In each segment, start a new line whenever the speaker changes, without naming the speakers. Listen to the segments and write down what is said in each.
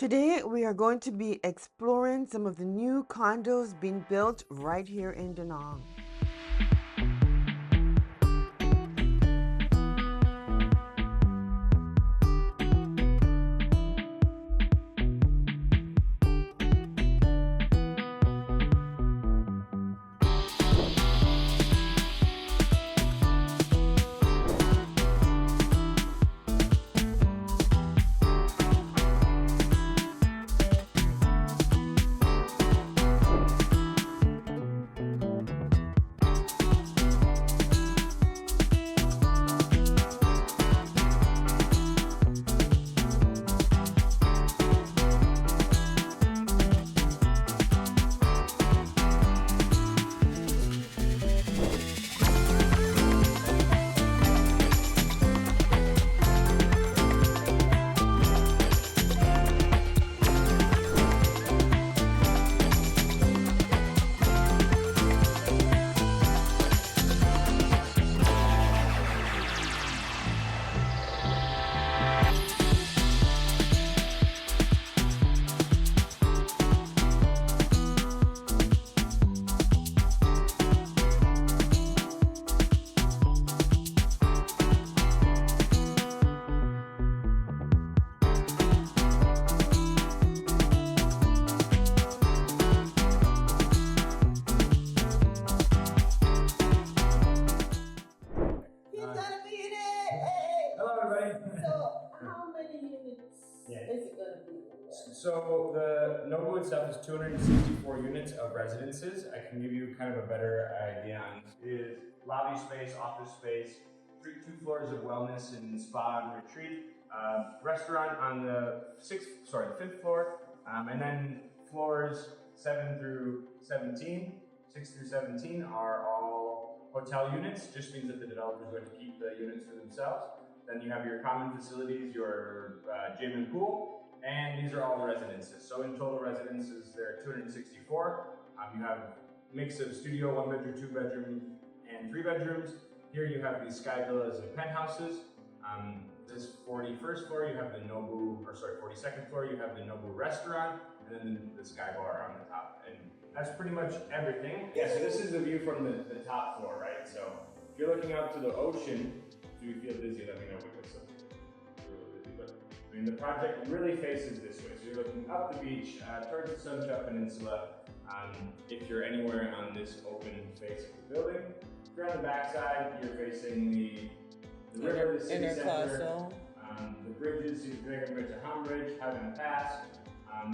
Today, we are going to be exploring some of the new condos being built right here in Danang.
So the NOBU itself is 264 units of residences. I can give you kind of a better idea on is lobby space, office space, two floors of wellness and spa and retreat, restaurant on the fifth floor, and then floors 7 through 17, 6 through 17 are all hotel units. Just means that the developer is going to keep the units for themselves. Then you have your common facilities, your gym and pool. And these are all the residences. So in total residences, there are 264. You have a mix of studio, 1 bedroom, 2 bedroom, and 3 bedrooms. Here you have these sky villas and penthouses. This 41st floor, you have the NOBU, 42nd floor, you have the NOBU restaurant, and then the sky bar on the top. And that's pretty much everything. Yeah, so this is the view from the top floor, right? So if you're looking out to the ocean, if you feel dizzy, let me know because I mean, the project really faces this way. So you're looking up the beach, towards the Sunshine Peninsula, if you're anywhere on this open face of the building. If you're on the backside, you're facing the river, the city center, the bridges, the Dragon Bridge to Ham Bridge, Hagan Pass,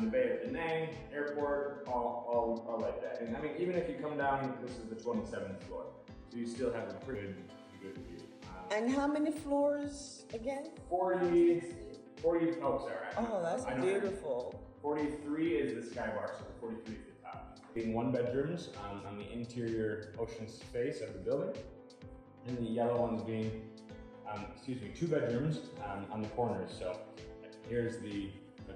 the Bay of Danang, airport, all like that. And I mean, even if you come down, this is the 27th floor. So you still have a pretty good view.
And how many floors again?
40, oh sorry.
Oh, that's beautiful.
43 is the sky bar, so 43 is the top. Being 1 bedrooms on the interior ocean space of the building. And the yellow ones being, 2 bedrooms on the corners. So here's the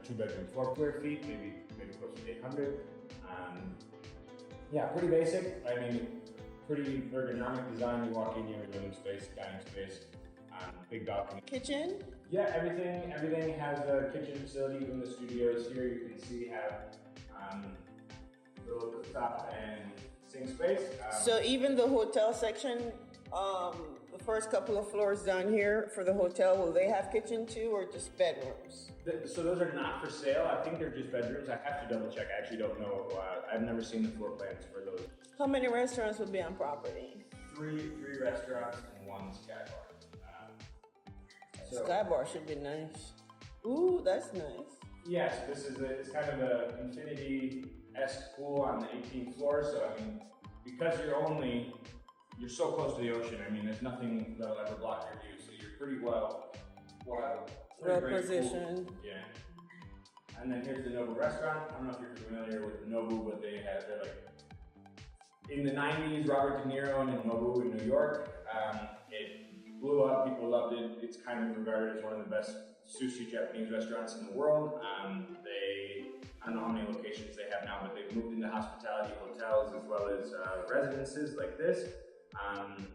2 bedroom floor square feet, maybe close to 800. Yeah, pretty basic. I mean, pretty ergonomic design. You walk in, you have a living space, dining space, big balcony.
Kitchen?
Yeah, everything has a kitchen facility. Even the studios here, you can see have little cooktop and sink space.
So even the hotel section, the first couple of floors down here for the hotel, will they have kitchen too, or just bedrooms?
So those are not for sale. I think they're just bedrooms. I have to double check. I actually don't know. I've never seen the floor plans for those.
How many restaurants would be on property?
Three restaurants and 1 sky bar.
Sky bar should be nice. Ooh, that's nice.
Yes, this is it's kind of an infinity-esque pool on the 18th floor. So I mean, because you're so close to the ocean. I mean, there's nothing that'll ever block your view. So you're pretty well
positioned.
Pool. Yeah. And then here's the NOBU restaurant. I don't know if you're familiar with NOBU, but they're like in the 90s. Robert De Niro and NOBU in New York. It blew up, people loved it. It's kind of regarded as one of the best sushi Japanese restaurants in the world. I don't know how many locations they have now, but they've moved into hospitality hotels as well as residences like this.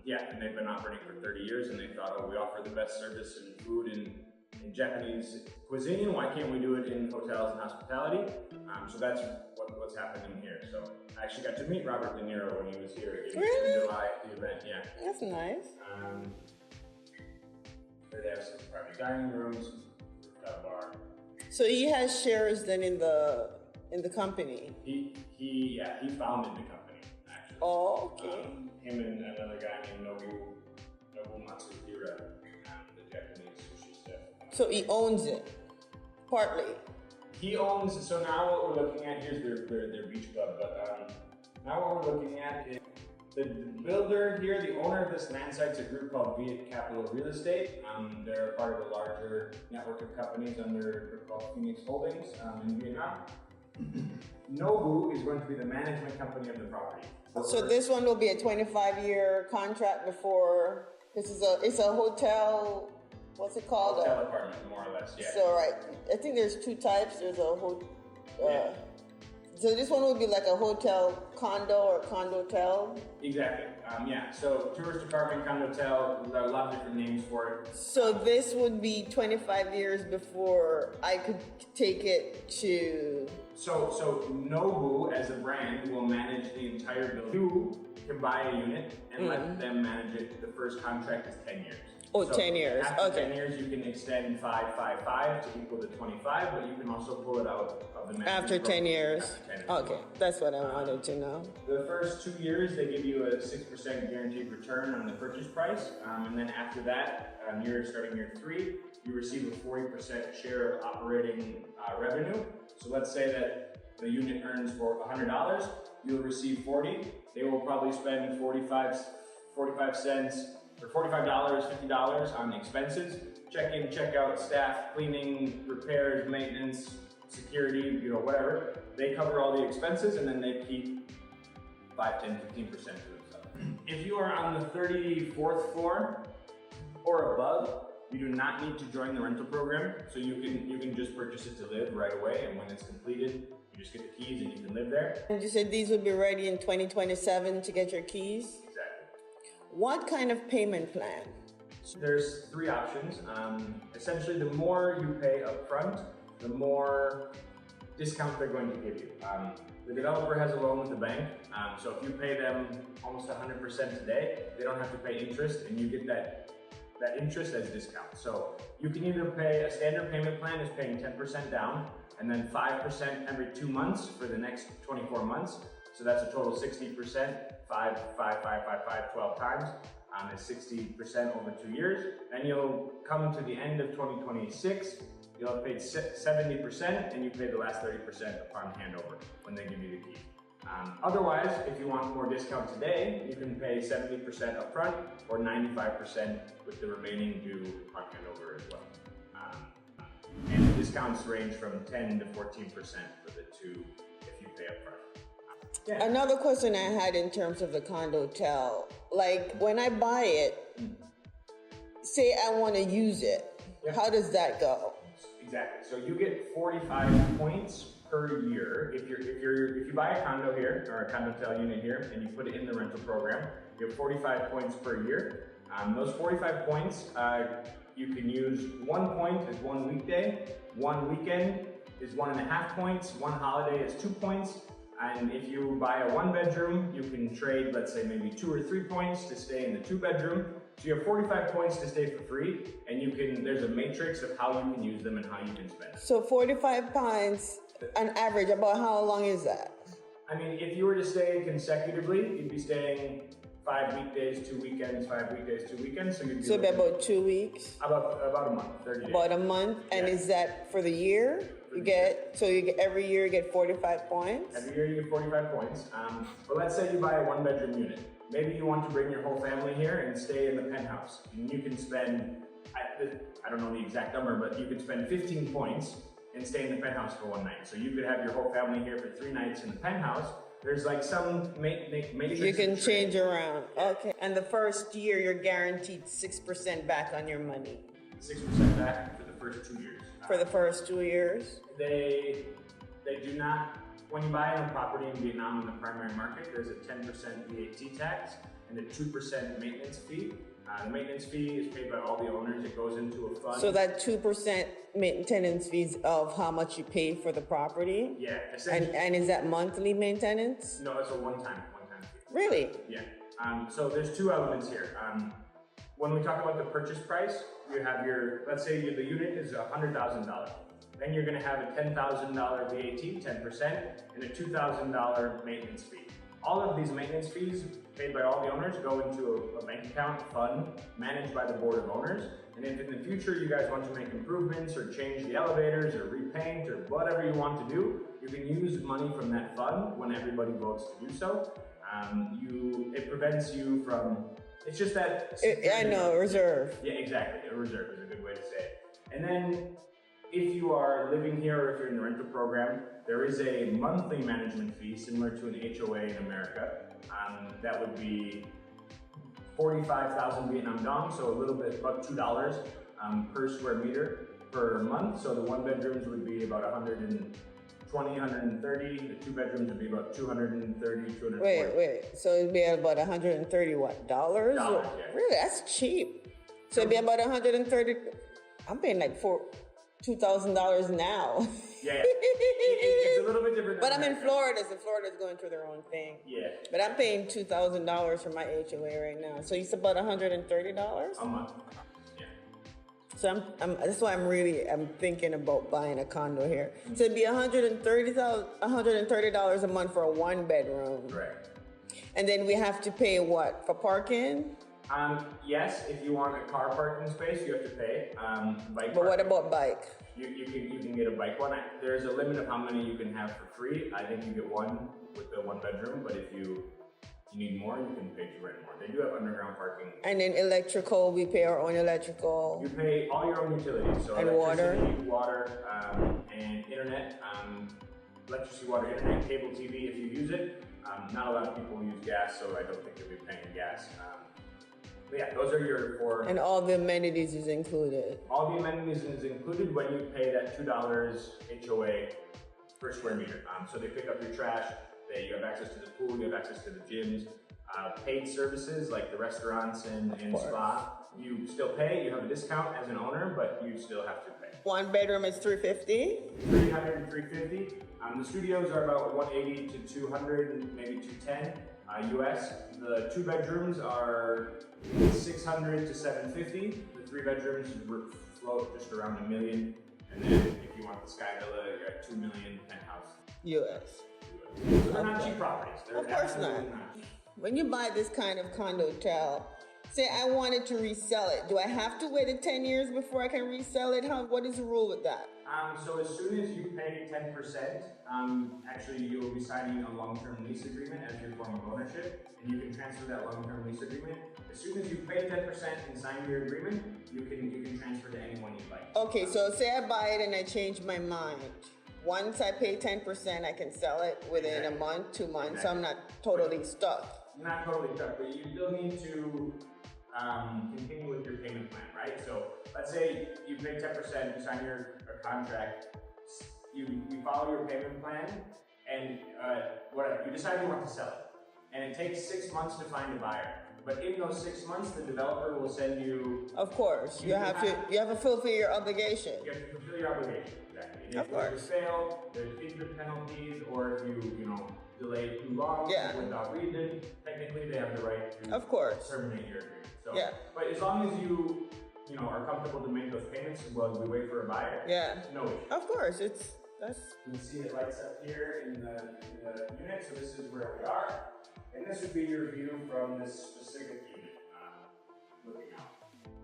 And they've been operating for 30 years and they thought, oh, we offer the best service and food Japanese cuisine. Why can't we do it in hotels and hospitality? So that's what's happening here. So I actually got to meet Robert De Niro when he was here in July at the event. Yeah,
That's nice.
they have some private dining rooms, rooftop bar.
So he has shares then in the company.
He founded the company actually.
Oh, okay.
Him and another guy named Nobu Matsuhira, the Japanese sushi chef.
So he owns it, partly.
He owns. So now what we're looking at, here's their beach club. But now what we're looking at is the builder here, the owner of this land site's a group called Viet Capital Real Estate. They're part of a larger network of companies under a group called Phoenix Holdings in Vietnam. NOBU is going to be the management company of the property.
So this one will be a 25-year contract before. It's a hotel. What's it called?
Hotel apartment, more or less. Yeah.
So right, I think there's two types. There's a hotel. So this one would be like a hotel condo or condotel.
Exactly. Yeah. So tourist apartment, condotel. There are a lot of different names for it.
So this would be 25 years before I could take it to.
So NOBU as a brand will manage the entire building. You can buy a unit and let them manage it. The first contract is 10 years.
Oh, so 10 years.
After
okay.
10 years, you can extend 5 to equal to 25, but you can also pull it out of the management
After 10 years.
After 10 years.
Okay, that's what I wanted to know.
The first 2 years, they give you a 6% guaranteed return on the purchase price, and then after that, starting year 3, you receive a 40% share of operating revenue. So let's say that the unit earns for $100, you'll receive 40. They will probably spend 45 cents or $45, $50 on expenses, check in, check out, staff, cleaning, repairs, maintenance, security, whatever. They cover all the expenses and then they keep 5, 10, 15% to themselves. If you are on the 34th floor or above, you do not need to join the rental program, so you can just purchase it to live right away, and when it's completed, you just get the keys and you can live there.
And you said these would be ready in 2027 to get your keys? What kind of payment plan?
So there's 3 options. Essentially, the more you pay up front, the more discount they're going to give you. The developer has a loan with the bank, so if you pay them almost 100% today, they don't have to pay interest, and you get that interest as discount. So you can either pay a standard payment plan is paying 10% down, and then 5% every 2 months for the next 24 months. So that's a total 60%, 12 times, is 60% over 2 years. And you'll come to the end of 2026, you'll have paid 70% and you pay the last 30% upon handover when they give you the key. Otherwise, if you want more discount today, you can pay 70% upfront or 95% with the remaining due upon handover as well. And the discounts range from 10 to 14% for the 2 if you pay upfront. Yeah.
Another question I had in terms of the condotel, like when I buy it, say I want to use it, how does that go?
Exactly. So you get 45 points per year if you buy a condo here or a condotel unit here and you put it in the rental program. You have 45 points per year. Those 45 points you can use. 1 point is 1 weekday, 1 weekend is 1.5 points, 1 holiday is 2 points. And if you buy a 1-bedroom, you can trade, let's say, maybe 2 or 3 points to stay in the 2-bedroom. So you have 45 points to stay for free, and there's a matrix of how you can use them and how you can spend.
So 45 points, on average, about how long is that?
I mean, if you were to stay consecutively, you'd be staying 5 weekdays, 2 weekends, 5 weekdays, 2 weekends.
So about 2 weeks?
About a month, 30 days.
About a month, and is that for the year? Every year you get 45 points?
Every year you get 45 points. But let's say you buy a 1-bedroom unit. Maybe you want to bring your whole family here and stay in the penthouse. And you can spend, I don't know the exact number, but you could spend 15 points and stay in the penthouse for 1 night. So you could have your whole family here for 3 nights in the penthouse. There's like some matrix.
You can change around. Okay. And the first year you're guaranteed 6% back on your money.
6% back for the first 2 years.
For the first 2 years?
They do not, when you buy a property in Vietnam in the primary market, there's a 10% VAT tax and a 2% maintenance fee. The maintenance fee is paid by all the owners. It goes into a fund.
So that 2% maintenance fees of how much you pay for the property?
Yeah, essentially.
And is that monthly maintenance?
No, it's a one-time fee.
Really?
Yeah. So there's two elements here. When we talk about the purchase price, you have your, let's say the unit is $100,000. Then you're going to have a $10,000 VAT, 10%, and a $2,000 maintenance fee. All of these maintenance fees paid by all the owners go into a bank account fund managed by the board of owners. And if in the future you guys want to make improvements or change the elevators or repaint or whatever you want to do, you can use money from that fund when everybody votes to do so. It prevents you from, it's just that.
I know, a reserve.
Yeah, exactly. A reserve is a good way to say it. And then if you are living here or if you're in the rental program, there is a monthly management fee similar to an HOA in America. That would be 45,000 Vietnam dong, so a little bit, about $2 per square meter per month. So the one bedrooms would be about 120, 130. The two bedrooms would be about 230, 240.
Wait. So it'd be about 130 what? Dollars?
Yeah.
Really? That's cheap. So it'd be about 130. I'm paying like $2,000 now.
Yeah. It's a little bit different.
But I'm in Florida, so Florida's going through their own thing.
Yeah.
But I'm paying $2,000 for my HOA right now. So it's about $130
a month. Yeah.
So that's why I'm thinking about buying a condo here. So it'd be $130 a month for a one bedroom.
Correct.
And then we have to pay what for parking?
Yes, if you want a car parking space, you have to pay.
But what about bike?
You can get a bike one. There's a limit of how many you can have for free. I think you get one with the one bedroom, but if you need more, you can pay to rent more. They do have underground parking.
And then electrical, we pay our own electrical.
You pay all your own utilities, so
and water,
and internet. Electricity, water, internet, cable TV if you use it. Not a lot of people use gas, so I don't think you'll be paying gas. But yeah, those are your four.
And all the amenities is included.
All the amenities is included when you pay that $2 HOA per square meter. So they pick up your trash, you have access to the pool, you have access to the gyms. Paid services like the restaurants and spa, you still pay, you have a discount as an owner, but you still have to pay.
One bedroom is $350?
$300 to $350. The studios are about $180 to $200, maybe $210 US. The two bedrooms are $600 to $750. The three bedrooms float just around $1 million. And then if you want the Sky Villa, you're at $2 million penthouse.
US.
So they're not cheap properties. They're
of course not. When you buy this kind of condo hotel, say I wanted to resell it, do I have to wait 10 years before I can resell it? What is the rule with that?
So as soon as you pay 10%, actually you'll be signing a long-term lease agreement as your form of ownership, and you can transfer that long-term lease agreement. As soon as you pay 10% and sign your agreement, you can transfer to anyone you like.
Okay, so say I buy it and I change my mind. Once I pay 10%, I can sell it within a month, 2 months, so I'm not totally stuck.
You're not totally stuck, but you still need to continue with your payment plan, right? So let's say you pay 10%, you sign your contract, you follow your payment plan, and whatever, you decide you want to sell it. And it takes 6 months to find a buyer. But in those 6 months, the developer will send you.
Of course, you have to fulfill your obligation.
You have to fulfill your obligation, exactly. And
of course.
If you fail, there's interest penalties, or if you delay too long without reason, technically they have the right to terminate your agreement. So, but as long as you are comfortable to make those payments while we wait for a buyer, no issue.
Of course, you
can see it lights up here in the unit, so this is where we are. And this would be your view from this specific unit, looking out.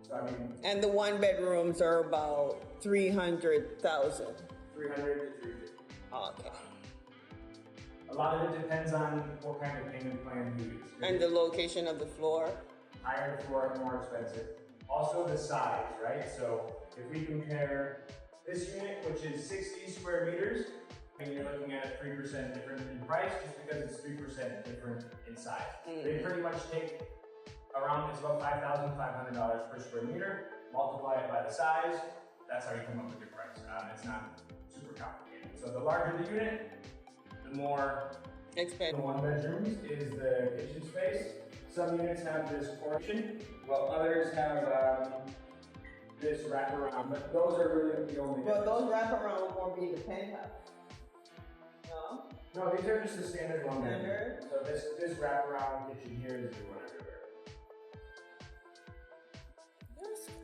So
and the one bedrooms are about 300,000.
300 to 350.
Okay.
A lot of it depends on what kind of payment plan you use.
And the location of the floor.
Higher the floor, more expensive. Also the size, right? So if we compare this unit, which is 60 square meters, and you're looking at a 3% difference in price just because it's 3% different in size. They pretty much take it's about $5,500 per square meter, multiply it by the size, that's how you come up with your price. It's not super complicated. So the larger the unit, the more expensive. The one bedrooms is the kitchen space. Some units have this portion, while others have this wraparound, but those are really the only
Well,
difference.
those wraparound won't be the penthouse. No?
No, these are just the standard one.
Standard?
So this wraparound kitchen here is the one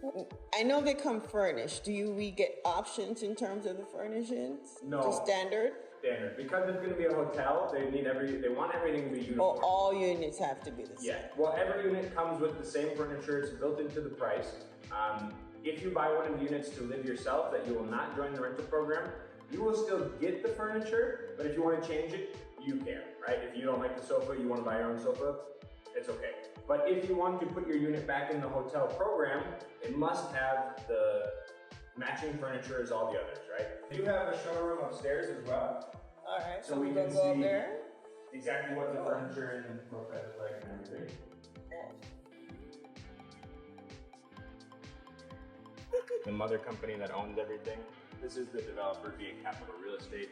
everywhere.
I know they come furnished. We get options in terms of the furnishings?
No.
Just standard?
Standard. Because it's going to be a hotel, they want everything to be uniform.
Or all units have to be the same?
Yeah. Well, every unit comes with the same furniture. It's built into the price. If you buy one of the units to live yourself that you will not join the rental program, you will still get the furniture, but if you want to change it, you can, right? If you don't like the sofa, you want to buy your own sofa, it's okay. But if you want to put your unit back in the hotel program, it must have the matching furniture as all the others, right? You have a showroom upstairs as well.
All right,
So
so
we
we
can
can go up
see-
there.
Exactly what the furniture and sofa is like and everything. The mother company that owns everything. This is the developer via Capital Real Estate.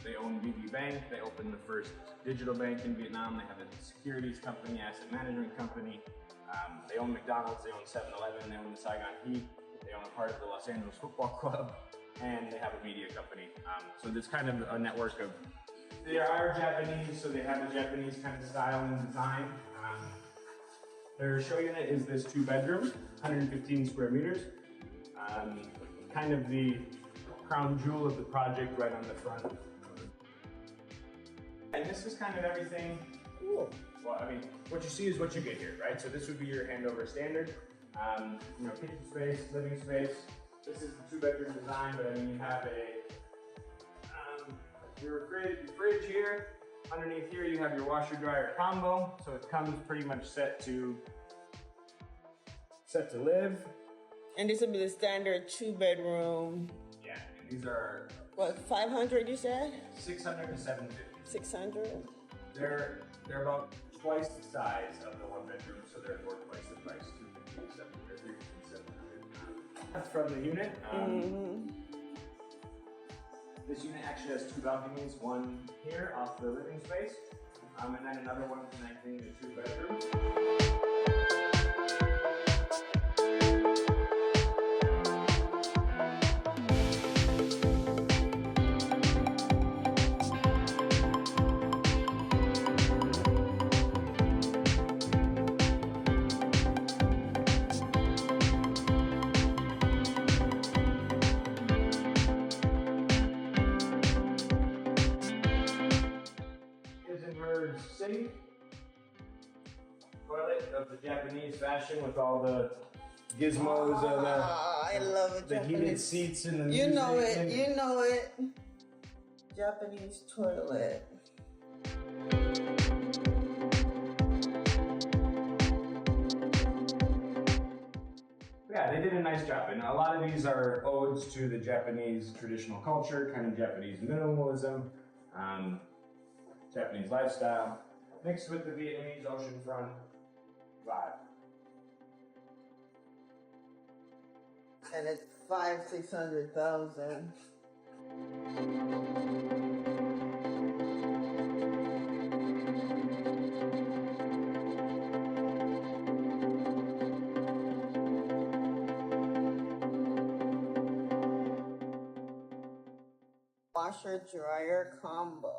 They own BB Bank. They opened the first digital bank in Vietnam. They have a securities company, asset management company. They own McDonald's. They own 7-Eleven. They own the Saigon Heat. They own a part of the Los Angeles Football Club, and they have a media company. So there's kind of a network of. They are Japanese, so they have a Japanese kind of style and design. Their show unit is this 2-bedroom, 115 square meters. Kind of the crown jewel of the project right on the front. And this is kind of everything. Cool. Well, I mean, what you see is what you get here, right? So this would be your handover standard. Kitchen space, living space. This is the 2-bedroom design, but I mean, you have your fridge here. Underneath here, you have your washer dryer combo. So it comes pretty much set to live.
And this will be the standard 2-bedroom.
Yeah, and these are
What, 500 you said?
600 to 750.
600?
They're about twice the size of the 1-bedroom, so therefore twice the price, 250 or 350, 700. That's from the unit. This unit actually has 2 balconies, one here off the living space, and then another one connecting the 2 bedrooms. Sink, toilet of the Japanese fashion with all the gizmos of
I love it.
the heated seats and the
You know
music
it.
and-
You know it. Japanese toilet.
Yeah, they did a nice job, and a lot of these are odes to the Japanese traditional culture, kind of Japanese minimalism, Japanese lifestyle, mixed with the Vietnamese oceanfront vibe.
And it's 600,000. Washer dryer combo.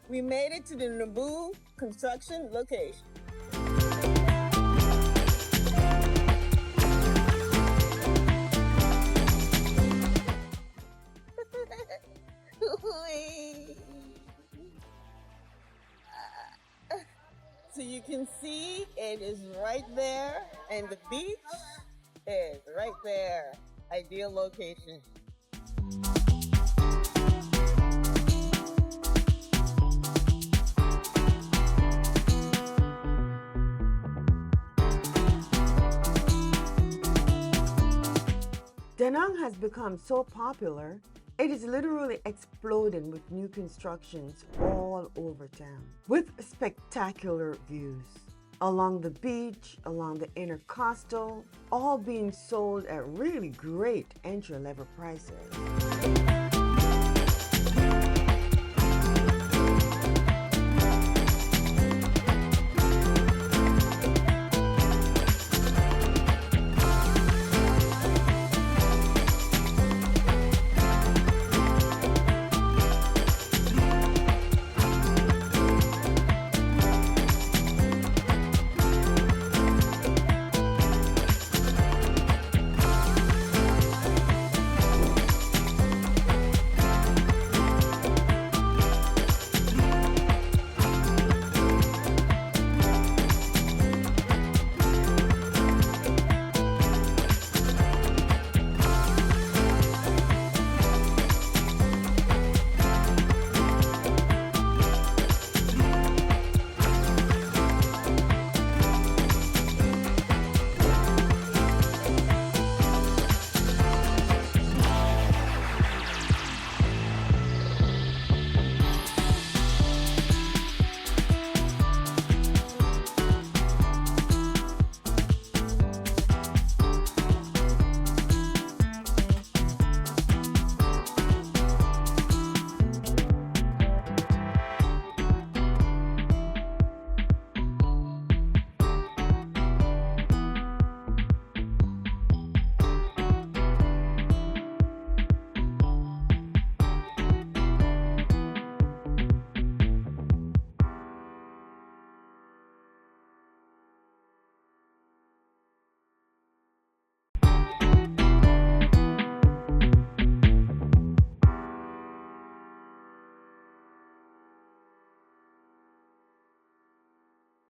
We made it to the NOBU construction location. Whee! So you can see it is right there, and the beach is right there. Ideal location. Danang has become so popular, it is literally exploding with new constructions all over town, with spectacular views along the beach, along the inner coastal, all being sold at really great entry-level prices.